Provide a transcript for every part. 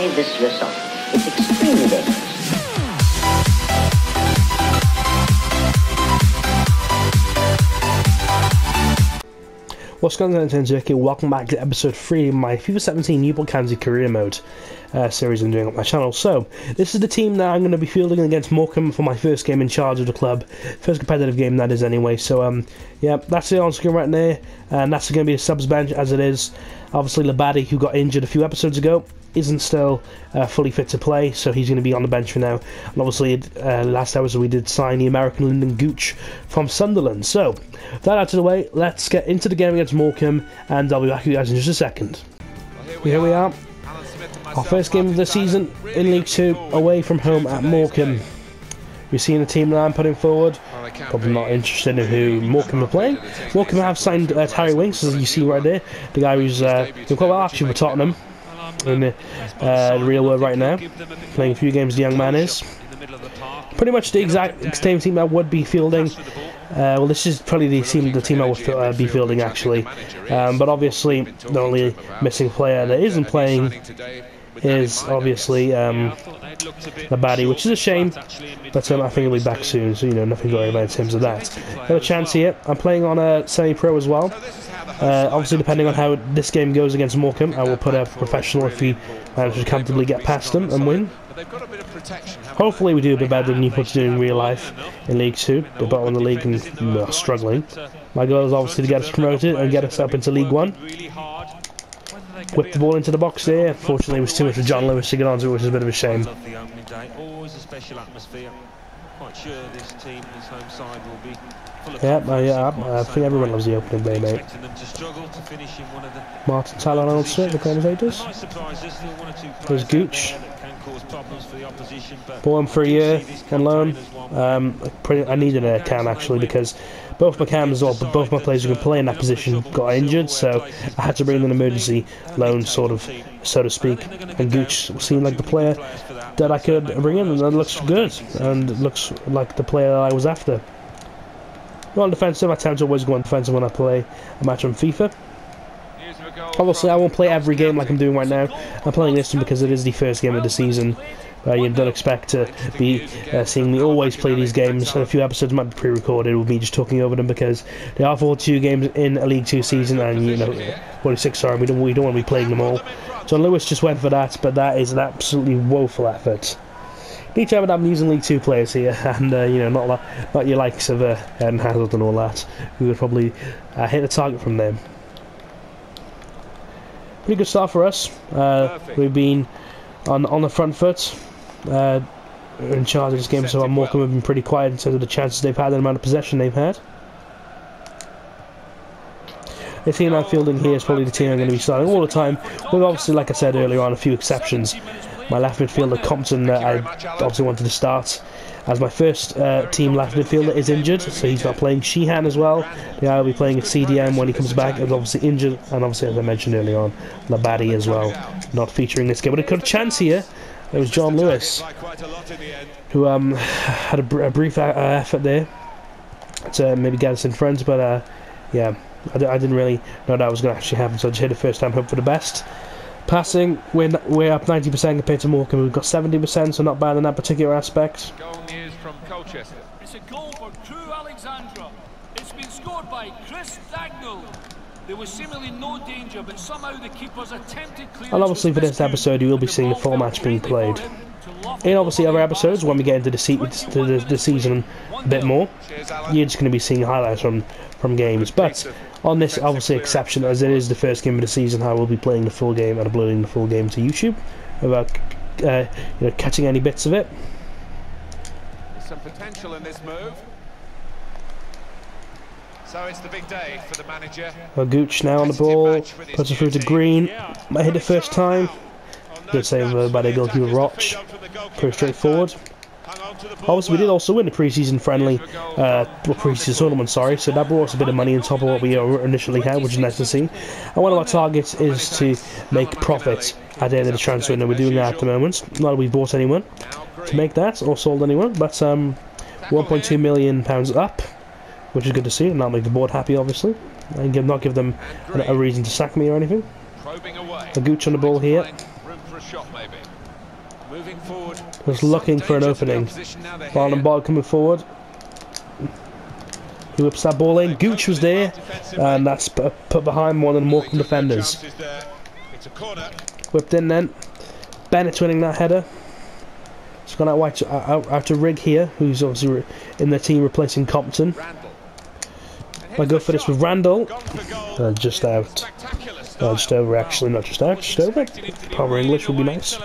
Try this yourself. It's extremely dangerous. What's going on, Jackie? Welcome back to episode 3 of my FIFA 17 Newport career mode series I'm doing on my channel. So, this is the team that I'm going to be fielding against Morecambe for my first game in charge of the club. First competitive game that is anyway. So, yeah, that's it on screen right there. And that's going to be a subs bench as it is. Obviously, Labadie, who got injured a few episodes ago, isn't still fully fit to play, so he's going to be on the bench for now. And obviously, last episode we did sign the American Lyndon Gooch from Sunderland. So, that out of the way, let's get into the game against Morecambe, and I'll be back with you guys in just a second. Here we are. Our first game of the season in League 2, away from home at Morecambe. We've seen the team that I'm putting forward. Probably not interested in who Morecambe are playing. Morecambe have signed Harry Winks, as you see right there. The guy who's doing quite well actually for Tottenham in the real world right now. Playing a few games, the young man is. Pretty much the exact same team I would be fielding. Well, this is probably the team I would be fielding actually. But obviously, the only missing player that isn't playing is obviously Labadie, which is a shame, but I think he'll be back soon, so you know, nothing to worry about in terms of that. Got a chance here. I'm playing on a semi-pro as well. Obviously, depending on how this game goes against Morecambe, I will put a professional if we manage to comfortably get past them and win. Hopefully we do a bit better than Newport do in real life in League 2. They're bottom of the league and are struggling. My goal is obviously to get us promoted and get us up into League 1. Whip the ball into the box there. Unfortunately, it was too much for John Lewis to get onto, which is a bit of a shame. I think everyone loves the opening day, mate. Martin Talon answer, the commentators. There's Gooch. Bought him for a year on loan. I needed a cam actually because both my cams, or both my players who can play in that position, got injured, so I had to bring in an emergency loan, sort of, so to speak. And Gooch seemed like the player that I could bring in, and that looks good, and it looks like the player that I was after. Well, defensive, I tend to always go on defensive when I play a match on FIFA. Obviously, I won't play every game like I'm doing right now. I'm playing this one because it is the first game of the season. You don't expect to be seeing me always play these games, and a few episodes might be pre-recorded with me just talking over them because there are 42 games in a League 2 season, and you know, 46. Sorry, we don't want to be playing them all. John Lewis just went for that, but that is an absolutely woeful effort. Need to have I'm using League 2 players here, and you know, not your likes of Eden Hazard and all that, who would probably hit the target from them. Pretty good start for us. We've been on the front foot. In charge of this game, so Morecambe have been pretty quiet in terms of the chances they've had and the amount of possession they've had. The team I'm fielding here is probably the team I'm going to be starting all the time, with obviously, like I said earlier on, a few exceptions. My left midfielder Compton, I obviously wanted to start as my first team left midfielder is injured, so he's not playing. Sheehan as well, the guy will be playing at CDM when he comes back, is obviously injured, and obviously, as I mentioned earlier on, Labadie as well, not featuring this game. But a good chance here. It was John Lewis who had a brief effort there to maybe get us in front, but yeah, I didn't really know that was going to actually happen, so I just hit it first time, hope for the best. Passing, we're up 90% compared to Morecambe. We've got 70%, so not bad in that particular aspect. It's a goal for Crew Alexandra. It's been scored by Chris Dagnall. There was seemingly no danger, but somehow the keepers attempted clearance. And obviously for this episode you will be seeing a full match being played. In obviously other episodes, when we get into the season a bit more, you're just going to be seeing highlights from games. But on this obviously exception, as it is the first game of the season, I will be playing the full game and uploading the full game to YouTube without you know, cutting any bits of it. There's some potential in this move. So it's the big day for the manager. Gooch now on the ball, puts it through to Green. Might hit it first time. Good save by the goalkeeper Roch. Pretty straightforward. Obviously, we did also win the pre-season friendly, pre-season tournament, sorry, so that brought us a bit of money on top of what we initially had, which is nice to see. And one of our targets is to make profit at the end of the transfer, and we're doing that at the moment. Not that we bought anyone to make that, or sold anyone, but £1.2 million up, which is good to see, and that'll make the board happy, obviously, and not give them a reason to sack me or anything. A Gooch on the ball here. shot, maybe. Moving forward. Was looking for an opening. Ball and ball coming forward. He whips that ball in. Gooch was there, and that's put behind one of the Morecambe defenders. Whipped in then. Bennett's winning that header. It's gone out to Rigg here, who's obviously in the team replacing Compton. I go for this with Randall. Just out. Just over, actually, not just out, just over. Proper English would be nice.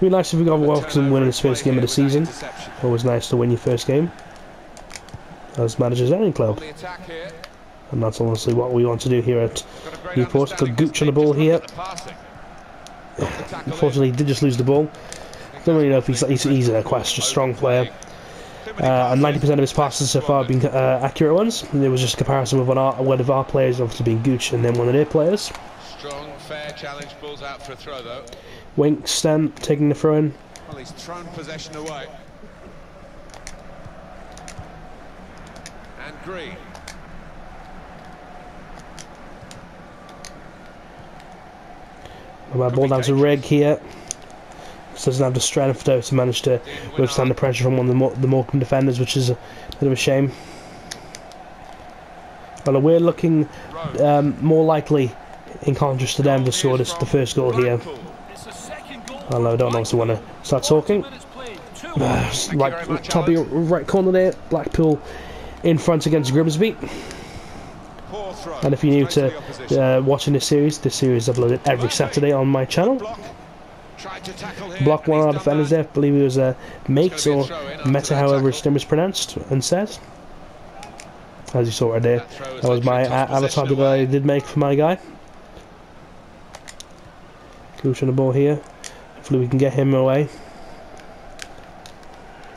Be nice if we got Wilson winning his first game of the season. Always nice to win your first game as managers of any club. And that's honestly what we want to do here at Newport. Got Gooch on the ball here. Unfortunately, he did just lose the ball. Don't really know if he's quite a strong player. And 90% of his passes so far have been accurate ones. And it was just a comparison with one of our players, obviously being Gooch, and then one of their players. Strong, fair challenge, balls out for a throw though. Winks then taking the throw in. Well, he's thrown possession away. And Green. Ball down to Rigg here. Doesn't have the strength though to manage to withstand the pressure from one of the Morecambe defenders, which is a bit of a shame. Well, we're looking more likely, in contrast to them, to score the first goal here. Although I don't obviously want to start talking. Right, top of your right corner there, Blackpool in front against Grimsby. And if you're new to watching this series is uploaded every Saturday on my channel. Block one of our defenders there, I believe he was Mates or Meta, however his name is pronounced and said. As you saw right there, that was my avatar that I did make for my guy. Gooch on the ball here. Hopefully we can get him away.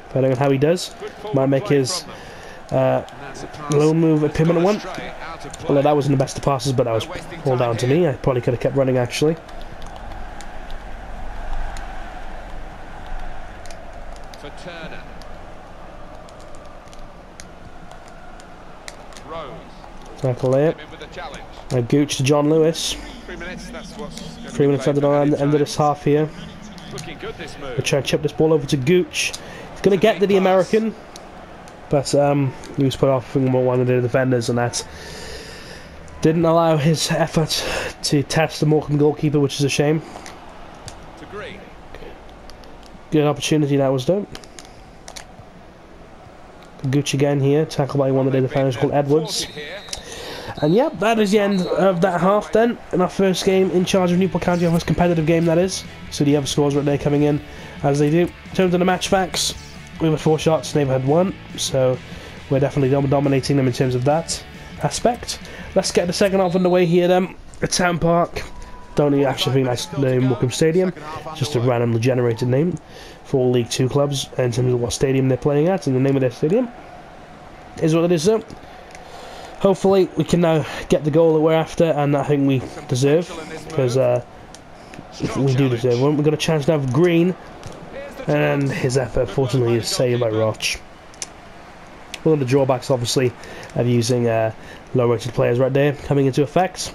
Depending on how he does, might make his low move a permanent one. Although that wasn't the best of passes, but that was all down to me. I probably could have kept running actually. For Turner. Rose. Tackle there. Now Gooch to John Lewis. 3 minutes ended on the end of this half here. We'll try and chip this ball over to Gooch. He's going to get to the American, but he was put off from one of the defenders, and that didn't allow his effort to test the Morecambe goalkeeper, which is a shame. Good opportunity that was done. Gooch again here, tackled by one of the defenders called Edwards. And yep, that is the end of that half then, in our first game in charge of Newport County, our most competitive game that is. So the other scores right there coming in as they do. In terms of the match facts, we were 4 shots, they've had 1, so we're definitely dominating them in terms of that aspect. Let's get the second half underway here then, at Town Park. Don't actually think that's the name Morecambe Stadium, just a randomly generated name for all League 2 clubs in terms of what stadium they're playing at, and the name of their stadium is what it is though. Hopefully we can now get the goal that we're after, and I think we deserve, because we do deserve one. We've got a chance now of Green, and his effort fortunately is saved by Roch. One of the drawbacks obviously of using low rated players right there coming into effect.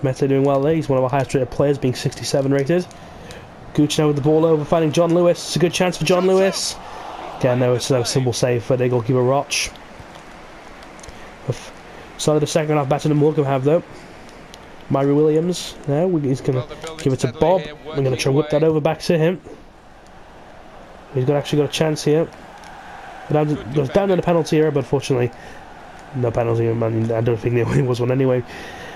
Meta doing well there, he's one of our highest rated players, being 67 rated. Gooch now with the ball over, finding John Lewis. It's a good chance for John Lewis. Again, no, it's a simple save for their goalkeeper Roch. Started the second half better than Morecambe have though. Myrie Williams now, he's going to give it to Bob. We're going to try and whip that over back to him. He's actually got a chance here. Goes down to the penalty area, but unfortunately no penalty. I mean, I don't think there was one anyway.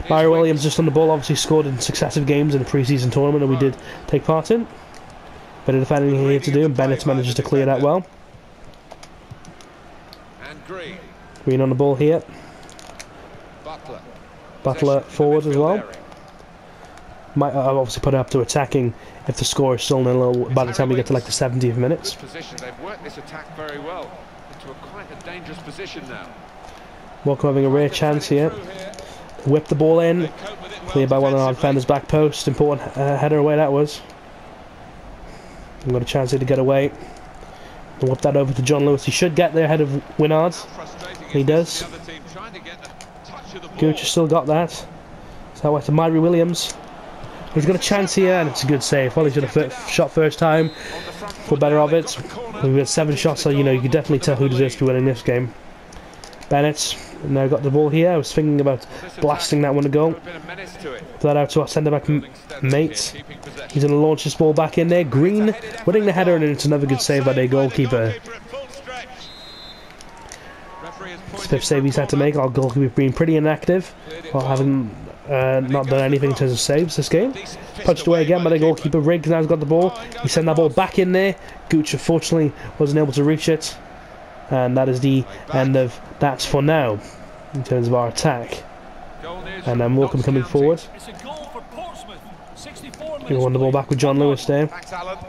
Myrie Williams just on the ball, obviously scored in successive games in the pre-season tournament that we did take part in. Bit of defending here to do, and Bennett manages to clear that well. Green on the ball here. Butler forward as well. Might obviously put it up to attacking if the score is still nil by the time we get to like the 70th minutes. They've worked this attack very well into quite a dangerous position now. Morecambe having a rare chance here. Whip the ball in. Cleared by one of our defenders back post. Important header away that was. We've got a chance here to get away. We'll whip that over to John Lewis. He should get there ahead of Winard. He does. Gooch has still got that. So out to Myrie Williams. He's got a chance here, and it's a good save. Probably should have shot first time. For better of it. We've got 7 shots, so you know you can definitely tell who deserves to be winning this game. Bennett now got the ball here. I was thinking about blasting that one to goal. Put that out to our centre back mate. He's going to launch this ball back in there. Green winning the header, and it's another good save by their goalkeeper. It's the 5th save he's had to make. Our goalkeeper being pretty inactive, while having not done anything in terms of saves this game. Punched away again by the goalkeeper. Riggs now's got the ball. He sent that ball back in there. Gooch unfortunately wasn't able to reach it. And that is the end of that for now, in terms of our attack. And then Morecambe coming forward. We won the ball back with John Lewis there. Trying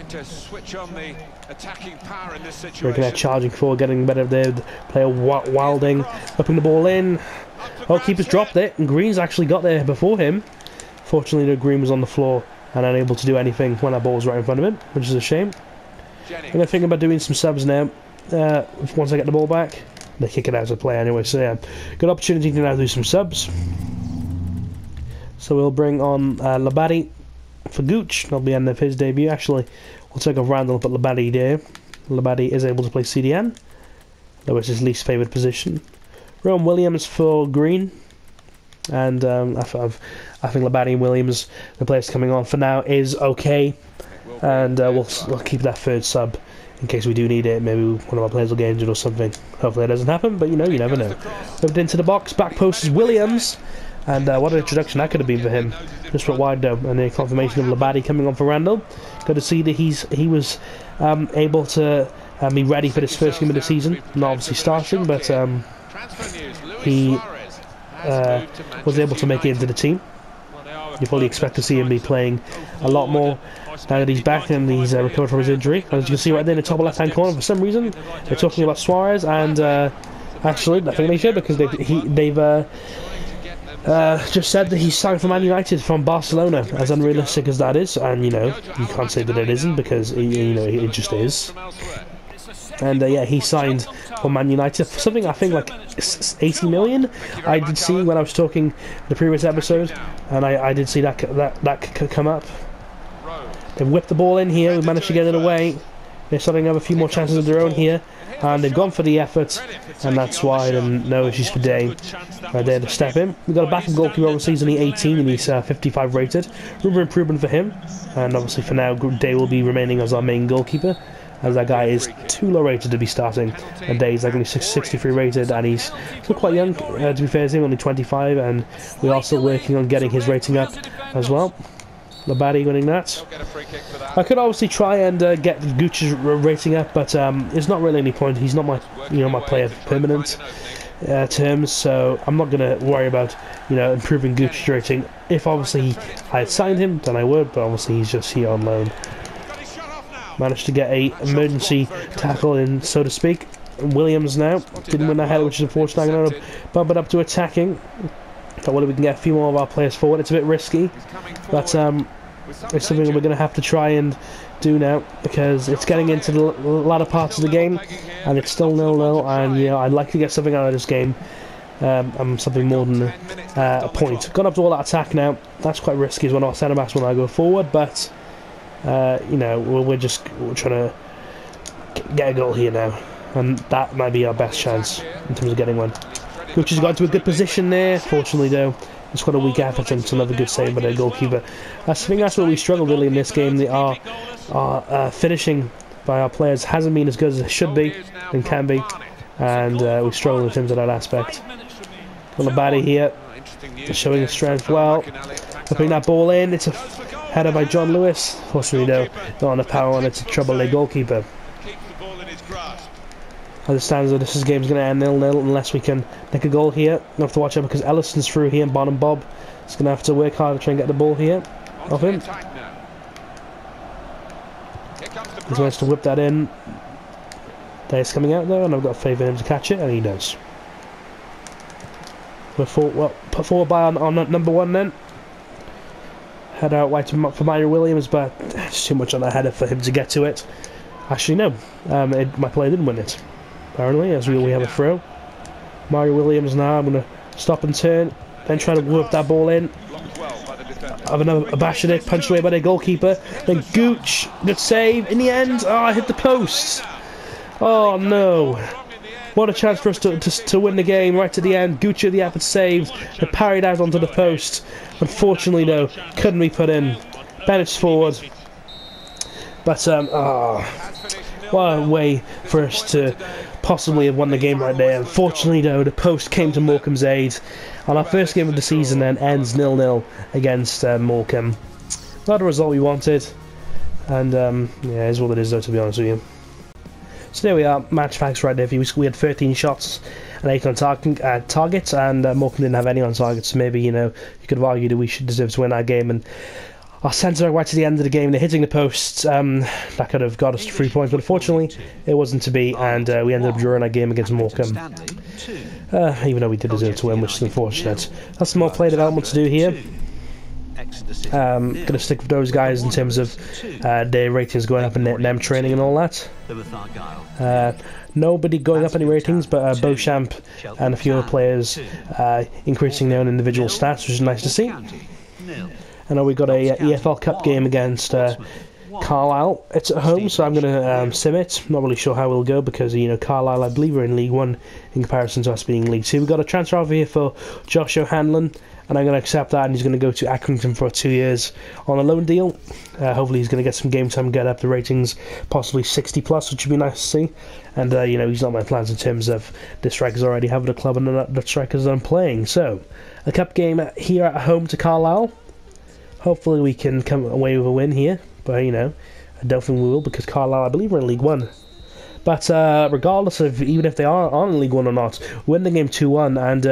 to switch on the attacking power in this situation. Looking at charging forward, getting better there. Player Wilding, whipping the ball in. Oh, keeper's dropped it, and Green's actually got there before him. Fortunately, the Green was on the floor and unable to do anything when that ball was right in front of him, which is a shame. I'm going to think about doing some subs now. Once I get the ball back, they kick it out of play anyway. So yeah, good opportunity to now do some subs. So we'll bring on Labadie for Gooch. That'll be the end of his debut. Actually, we'll take a Randall and put Labadie there. Labadie is able to play CDN, though it's his least favoured position. Rowan Williams for Green. And I think Labadie and Williams, the players coming on for now, is okay. And we'll keep that 3rd sub in case we do need it. Maybe one of our players will get injured or something. Hopefully that doesn't happen, but you know, you never know. Moved into the box, back post is Williams. And what an introduction that could have been for him. Just went wide though, and the confirmation of Labadie coming on for Randall. Good to see that he was able to be ready for this first game of the season. Not obviously starting, but he was able to make it into the team. You probably expect to see him be playing a lot more now that he's back and he's recovered from his injury. As you can see right there in the top left hand corner, for some reason they're talking about Suarez, and actually I think they should, because they've just said that he's signed for Man United from Barcelona. As unrealistic as that is, and you know, you can't say that it isn't, because you know, it just is. And yeah, he signed for Man United for something I think like 80 million. I did see when I was talking in the previous episode, and I did see that come up. They've whipped the ball in here. We managed to get it away. They're starting to have a few more chances of their own here, and they've gone for the effort, and that's wide, and no issues for Day. There to step in. We've got a backup goalkeeper, obviously he's only 18 and he's 55 rated. Room for improvement for him, and obviously for now Day will be remaining as our main goalkeeper, as that guy is too low rated to be starting, and Day's like only 63 rated, and he's still quite young, to be fair to him, only 25, and we are still working on getting his rating up as well. Labadie winning that. I could obviously try and get Gooch's rating up, but there's not really any point. He's not my, my player for permanent terms, so I'm not going to worry about, improving Gooch's rating. If obviously I had signed him, then I would, but obviously he's just here on loan. Managed to get a emergency tackle in, so to speak. Williams now didn't win that header, which is unfortunate. I'm going to bump it up to attacking. But whether we can get a few more of our players forward, it's a bit risky, but it's something we're going to have to try and do now, because it's getting into the latter parts of the game and it's still 0-0, and I'd like to get something out of this game, something more than a point. Gone up to all that attack now. That's quite risky as one of our centre backs when I go forward, but we're trying to get a goal here now, and that might be our best chance in terms of getting one. Gooch has got into a good position there. Fortunately though, it's quite a weak effort, and it's another good save by their goalkeeper. I think that's where we struggled really in this game. Our finishing by our players hasn't been as good as it should be and can be, and we struggle in terms of that aspect. Got Labadie here, showing his strength well, putting that ball in. It's a header by John Lewis. Fortunately though, not on the power, and it's a trouble their goalkeeper. As it stands, though, this game's going to end 0-0 unless we can make a goal here. We have to watch out because Ellison's through here, and Bonham Bob is going to have to work hard to try and get the ball here off him. He's managed to whip that in. Day's coming out though, and I've got a faith in him to catch it, and he does. We're put forward by on number 1 then. Head out wide for Myra Williams, but it's too much on that header for him to get to it. Actually, no, my player didn't win it. Apparently, as we have a throw. Mario Williams now. I'm going to stop and turn, then try to whip that ball in. of another Abashadik, punched away by their goalkeeper. Then Gooch, good save. In the end, oh, I hit the post. Oh no. What a chance for us to win the game right to the end. Gooch with the effort saved. It parried out onto the post. Unfortunately, though, couldn't be put in. Bennett's forward. But, what a way for us to possibly have won the game right there. Unfortunately, though, the post came to Morecambe's aid. And our first game of the season then ends 0-0 against Morecambe. Not the result we wanted. And, yeah, it is what it is, though, to be honest with you. So there we are, match facts right there for you. We had 13 shots and 8 on target, and Morecambe didn't have any on target, so maybe, you could have argued that we should deserve to win that game. And our centre right to the end of the game, they're hitting the posts. That could have got us 3 points, but unfortunately it wasn't to be, and we ended up drawing that game against Morecambe. Even though we did deserve to win, which is unfortunate. That's some more player development to do here. Gonna stick with those guys in terms of their ratings going up in them training and all that. Nobody going up any ratings, but Beauchamp and a few other players increasing their own individual stats, which is nice to see. I know we got a EFL Cup game against Carlisle. It's at home, so I'm going to sim it. Not really sure how it'll go because, Carlisle, I believe, are in League 1 in comparison to us being in League 2. We've got a transfer over here for Josh O'Hanlon, and I'm going to accept that, and he's going to go to Accrington for 2 years on a loan deal. Hopefully he's going to get some game time, get up the ratings, possibly 60 plus, which would be nice to see. And, he's not my plans in terms of the strikers already have the club and the strikers I'm playing. So, a cup game here at home to Carlisle. Hopefully we can come away with a win here, but I don't think we will because Carlisle, I believe, are in League 1. But regardless of even if they are on League 1 or not, win the game 2-1, and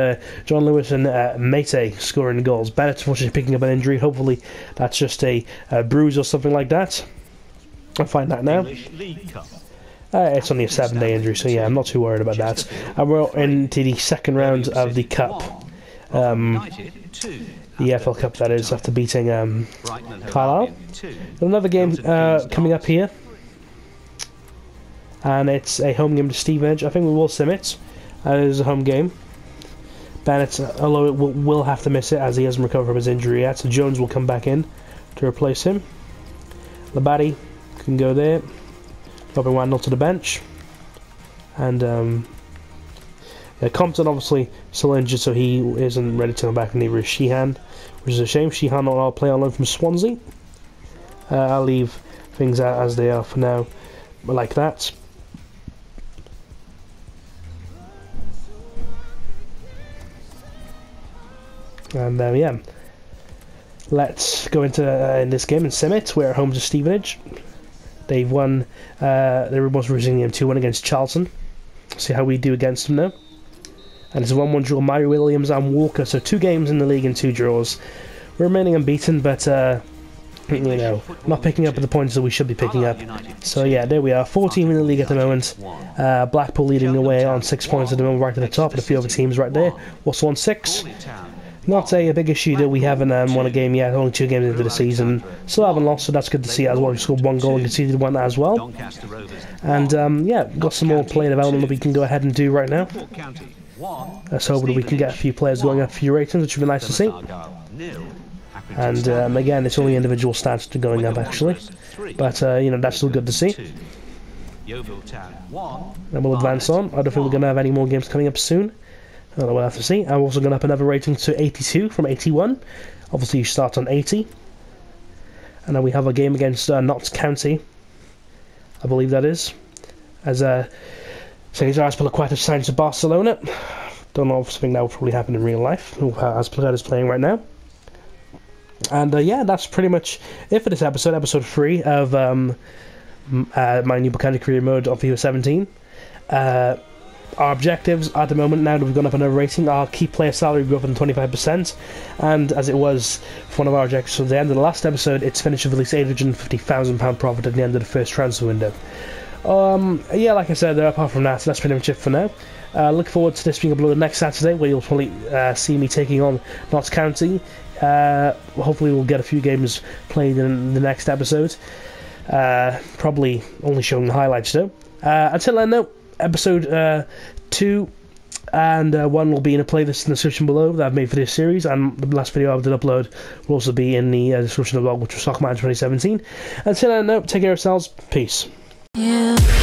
John Lewis and Mate scoring the goals. Bennett unfortunately picking up an injury. Hopefully that's just a bruise or something like that. I'll find that now. It's only a 7-day injury, so yeah, I'm not too worried about that. And we're into the second round of the Cup. The EFL Cup, that is, after beating Carlisle. Another game coming up here. And it's a home game to Stevenage. I think we will sim it. It is a home game. Bennett, although it will have to miss it as he hasn't recovered from his injury yet. So Jones will come back in to replace him. Labadie can go there. Dropping Wandel to the bench. And Compton obviously still injured, so he isn't ready to come back, and neither is Sheehan, which is a shame. Sheehan will play on loan from Swansea. I'll leave things out as they are for now, like that. And yeah, let's go into in this game and sim it. We're at home to Stevenage. They've won. They were most recently in 2-1 against Charlton. See how we do against them now. And it's a 1-1 draw. Murray Williams and Walker. So 2 games in the league and 2 draws. We're remaining unbeaten, but not picking up at the points that we should be picking up. So yeah, there we are. 14 in the league at the moment. Blackpool leading the way on 6 points at the moment, right at the top, and a few other teams right there. Also on 6. Not a big issue that we haven't won a game yet. Only 2 games into the season. Still haven't lost, so that's good to see as well. We scored 1 goal and conceded 1 as well. And yeah, got some more player development that we can go ahead and do right now. Let's hope that we can get a few players going up a few ratings, which would be nice to see. And again, it's only individual stats going up actually, but that's still good to see. And we'll advance on. I don't think we're going to have any more games coming up soon. I don't know, we'll have to see. I'm also going to up another rating to 82 from 81. Obviously you start on 80. And then we have a game against Notts County, I believe that is, as Cesar Azpilicueta signs to Barcelona. Don't know if I think that will probably happen in real life. Azpilicueta is playing right now. And yeah, that's pretty much it for this episode, episode 3 of my Newport County career mode on FIFA 17. Our objectives at the moment, now that we've gone up another rating, are keep player salary growth on 25%, and as it was for one of our objectives at the end of the last episode, it's finished with at least £850,000 profit at the end of the first transfer window. Yeah, like I said, apart from that, that's pretty much it for now. Look forward to this being uploaded next Saturday, where you'll probably see me taking on Notts County. Hopefully we'll get a few games played in the next episode. Probably only showing the highlights though. Until then though, episode 2 and one will be in a playlist in the description below that I've made for this series, and the last video I did upload will also be in the description of the vlog, which was Soccer Man 2017. Until then, take care of yourselves. Peace. Yeah.